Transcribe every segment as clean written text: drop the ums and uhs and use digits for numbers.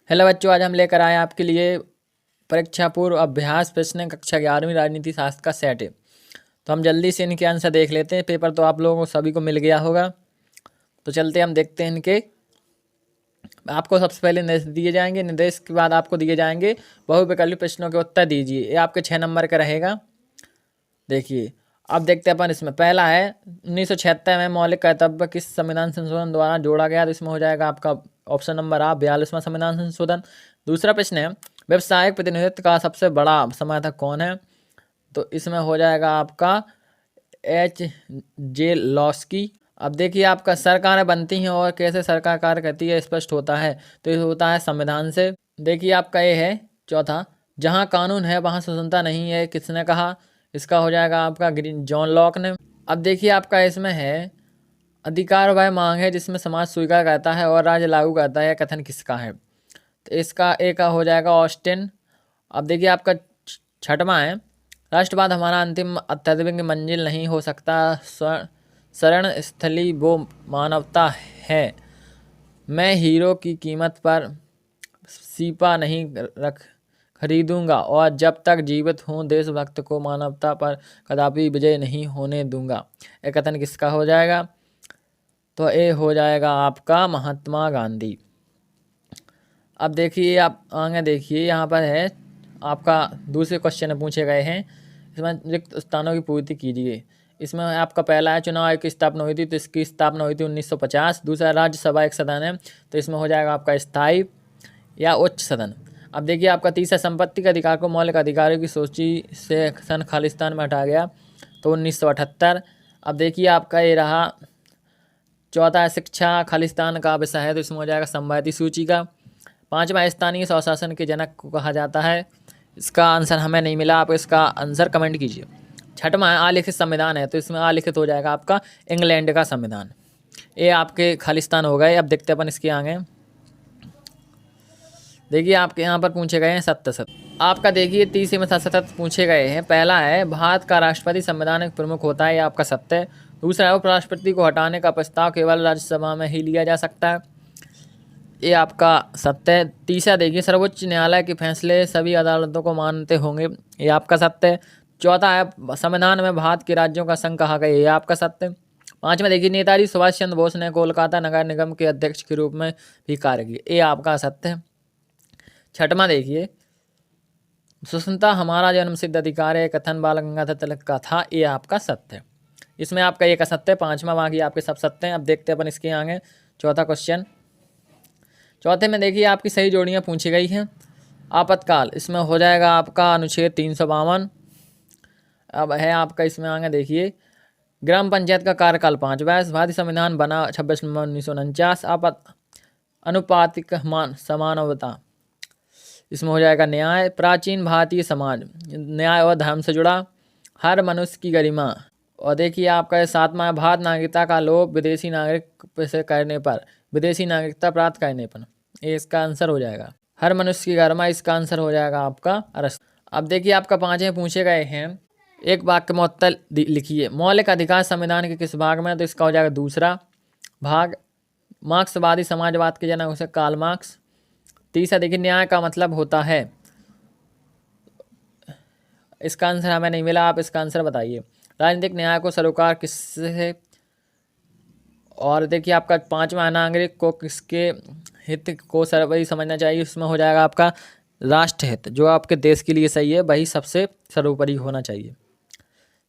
Hello बच्चों, आज हम लेकर आए आपके लिए परीक्षा पूर्व अभ्यास प्रश्न कक्षा 11वीं राजनीति शास्त्र का सेट है। तो हम जल्दी से इनके आंसर देख लेते हैं। पेपर तो आप लोगों को सभी को मिल गया होगा, तो चलते हम देखते हैं इनके। आपको सबसे पहले निर्देश दिए जाएंगे, निर्देश के बाद आपको दिए जाएंगे बहुविकल्पी प्रश्नों के उत्तर दीजिए। ये आपके 6 नंबर का रहेगा। देखिए, अब देखते हैं अपन। इसमें पहला है 1976 में मौलिक कर्तव्य किस संविधान संशोधन द्वारा जोड़ा गया। तो इसमें हो जाएगा आपका ऑप्शन नंबर आ 42वां संविधान संशोधन। दूसरा प्रश्न है व्यावसायिक प्रतिनिधित्व का सबसे बड़ा समर्थक कौन है। तो इसमें हो जाएगा आपका H.J. लॉस्की। अब देखिए, आपका सरकारें बनती हैं और कैसे सरकार कार्य करती है स्पष्ट होता है। तो ये होता है संविधान से। देखिए, आपका ये है चौथा, जहाँ कानून है वहाँ स्वतंत्रता नहीं है, किसने कहा। इसका हो जाएगा आपका जॉन लॉक ने। अब देखिए, आपका इसमें है अधिकार वह मांग है जिसमें समाज स्वीकार करता है और राज्य लागू करता है, कथन किसका है। तो इसका एक का हो जाएगा ऑस्टिन। अब देखिए, आपका छठवां है राष्ट्रवाद हमारा अंतिम अत्यधिक मंजिल नहीं हो सकता, शरण स्थली वो मानवता है, मैं हीरो की कीमत पर सीपा नहीं रख खरीदूंगा और जब तक जीवित हूँ देशभक्त को मानवता पर कदापि विजय नहीं होने दूंगा। ये कथन किसका हो जाएगा। तो ये हो जाएगा आपका महात्मा गांधी। अब देखिए, आप आगे देखिए, यहाँ पर है आपका दूसरे क्वेश्चन पूछे गए हैं। इसमें रिक्त स्थानों की पूर्ति कीजिए। इसमें आपका पहला है चुनाव आयोग की स्थापना हुई थी। तो इसकी स्थापना हुई थी 1950। दूसरा राज्यसभा एक सदन है। तो इसमें हो जाएगा आपका स्थायी या उच्च सदन। अब देखिए, आपका तीसरा संपत्ति के अधिकार को मौलिक अधिकारों की सूची से सन खालिस्तान में हटाया गया। तो 1978। अब देखिए, आपका ये रहा चौथा है शिक्षा खालिस्तान का विषय है। तो इसमें हो जाएगा संभावित सूची का। पांचवा स्थानीय स्वशासन के जनक को कहा जाता है। इसका आंसर हमें नहीं मिला, आप इसका आंसर कमेंट कीजिए। छठवां है अलिखित संविधान है। तो इसमें अलिखित हो जाएगा आपका इंग्लैंड का संविधान। ये आपके खालिस्तान हो गए। अब देखते अपन इसके आगे। देखिए, आपके यहाँ पर पूछे गए हैं सत्य। आपका देखिए 30 में सतत पूछे गए हैं। पहला है भारत का राष्ट्रपति संवैधानिक प्रमुख होता है, ये आपका सत्य है। दूसरा है उपराष्ट्रपति को हटाने का प्रस्ताव केवल राज्यसभा में ही लिया जा सकता है, ये आपका सत्य है। तीसरा देखिए सर्वोच्च न्यायालय के फैसले सभी अदालतों को मानते होंगे, ये आपका सत्य है। चौथा है संविधान में भारत के राज्यों का संघ कहा गया, ये आपका सत्य है। पांचवा देखिए नेताजी सुभाष चंद्र बोस ने कोलकाता नगर निगम के अध्यक्ष के रूप में भी कार्य किया, ये आपका सत्य है। छठवां देखिए स्वतंत्रता हमारा जन्मसिद्ध अधिकार है, कथन बाल गंगाधर तिलक का था, ये आपका सत्य है। इसमें आपका एक असत्य है, पांचवा बाकी आपके सब सत्य हैं। अब देखते हैं अपन इसके आगे चौथा क्वेश्चन। चौथे में देखिए आपकी सही जोड़ियाँ पूछी गई हैं। आपातकाल, इसमें हो जाएगा आपका अनुच्छेद 352। अब है आपका इसमें आगे देखिए ग्राम पंचायत का कार्यकाल 5 वर्ष। भारतीय संविधान बना 26 नवंबर 1949। अनुपातिक समानवता, इसमें हो जाएगा न्याय। प्राचीन भारतीय समाज न्याय और धर्म से जुड़ा। हर मनुष्य की गरिमा। और देखिए आपका सातवां भारत नागरिकता का लोप विदेशी नागरिक से करने पर, विदेशी नागरिकता प्राप्त करने पर, ये इसका आंसर हो जाएगा। हर मनुष्य की गरिमा, इसका आंसर हो जाएगा आपका अरस्त। अब देखिए आपका 5 पूछे गए हैं। एक वाक्य में उत्तर लिखिए। मौलिक अधिकार संविधान के किस भाग में। तो इसका हो जाएगा दूसरा भाग। मार्क्सवादी समाजवाद के जनक उसे कार्ल मार्क्स। तीसरा देखिए न्याय का मतलब होता है, इसका आंसर हमें नहीं मिला, आप इसका आंसर बताइए। राजनीतिक न्याय को सरोकार किससे। और देखिए आपका 5वां नागरिक को किसके हित को सर्वोपरि समझना चाहिए। उसमें हो जाएगा आपका राष्ट्र हित, जो आपके देश के लिए सही है वही सबसे सर्वोपरि होना चाहिए।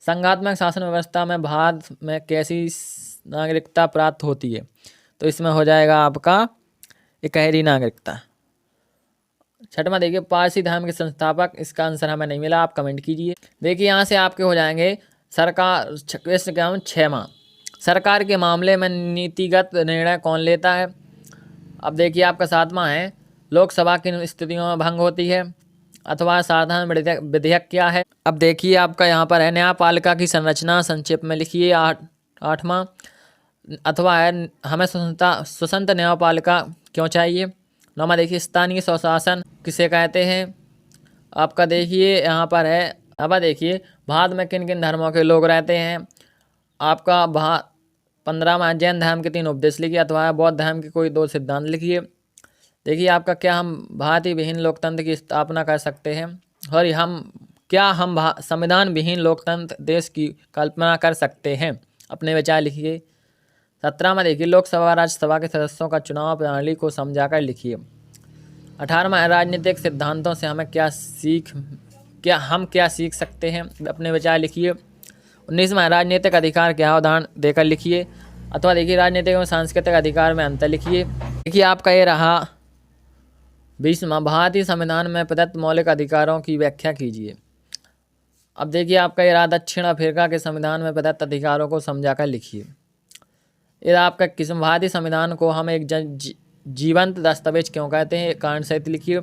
संघात्मक शासन व्यवस्था में भारत में कैसी नागरिकता प्राप्त होती है। तो इसमें हो जाएगा आपका इकहरी नागरिकता। छठवां देखिए पारसी धर्म के संस्थापक, इसका आंसर हमें नहीं मिला, आप कमेंट कीजिए। देखिए यहाँ से आपके हो जाएंगे सरकार 6वां सरकार के मामले में नीतिगत निर्णय कौन लेता है। अब देखिए आपका 7वां है लोकसभा किन स्थितियों में भंग होती है अथवा साधारण विधेयक क्या है। अब देखिए आपका यहाँ पर है न्यायपालिका की संरचना संक्षेप में लिखिए। 8वां अथवा है हमें स्वतंत्र न्यायपालिका क्यों चाहिए। 9वां देखिए स्थानीय स्वशासन किसे कहते हैं। आपका देखिए यहाँ पर है। अब देखिए भारत में किन किन धर्मों के लोग रहते हैं। आपका 15वां जैन धर्म के 3 उपदेश लिखिए अथवा बौद्ध धर्म के कोई 2 सिद्धांत लिखिए। देखिए आपका क्या हम भारतीय विहीन लोकतंत्र की स्थापना कर सकते हैं, और हम संविधान विहीन लोकतंत्र देश की कल्पना कर सकते हैं। अपने विचार लिखिए। 17 में देखिए लोकसभा राज्यसभा के सदस्यों का चुनाव प्रणाली को समझाकर लिखिए। 18वां राजनीतिक सिद्धांतों से हम क्या सीख सकते हैं, अपने विचार लिखिए। 19वां राजनीतिक अधिकार क्या उदाहरण देकर लिखिए, अथवा देखिए राजनीतिक एवं सांस्कृतिक अधिकार में अंतर लिखिए। देखिए आपका ये रहा 20वां भारतीय संविधान में प्रदत्त मौलिक अधिकारों की व्याख्या कीजिए। अब देखिए आपका ये रहा दक्षिण अफ्रीका के संविधान में प्रदत्त अधिकारों को समझाकर लिखिए। ये आपका किस्म भारतीय संविधान को हम एक जीवंत दस्तावेज क्यों कहते हैं, कारण सहित लिखिए।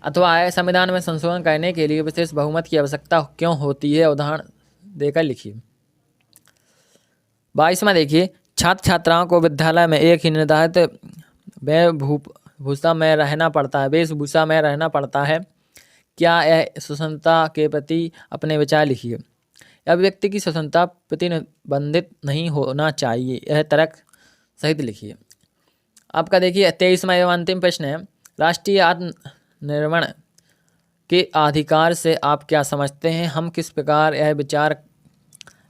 अथवा है संविधान में संशोधन करने के लिए विशेष बहुमत की आवश्यकता क्यों होती है, उदाहरण देकर लिखिए। 22वां देखिए छात्र छात्राओं को विद्यालय में एक ही निर्धारित वेशभूषा में रहना पड़ता है, क्या यह स्वतंत्रता के प्रति अपने विचार लिखिए। अब व्यक्ति की स्वतंत्रता प्रतिबंधित नहीं होना चाहिए, यह तर्क सहित लिखिए। आपका देखिए 23वां एवं अंतिम प्रश्न है, राष्ट्रीय आत्मनिर्भर के अधिकार से आप क्या समझते हैं, हम किस प्रकार यह विचार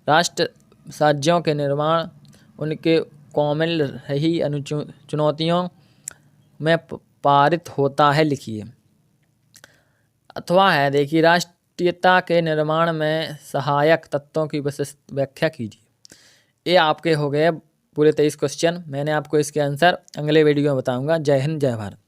राष्ट्र राज्यों के निर्माण उनके कौमिल रही चुनौतियों में पारित होता है, लिखिए। अथवा है देखिए राष्ट्रीयता के निर्माण में सहायक तत्वों की विशिष्ट व्याख्या कीजिए। ये आपके हो गए पूरे 23 क्वेश्चन। मैंने आपको इसके आंसर अगले वीडियो में बताऊंगा। जय हिंद, जय भारत।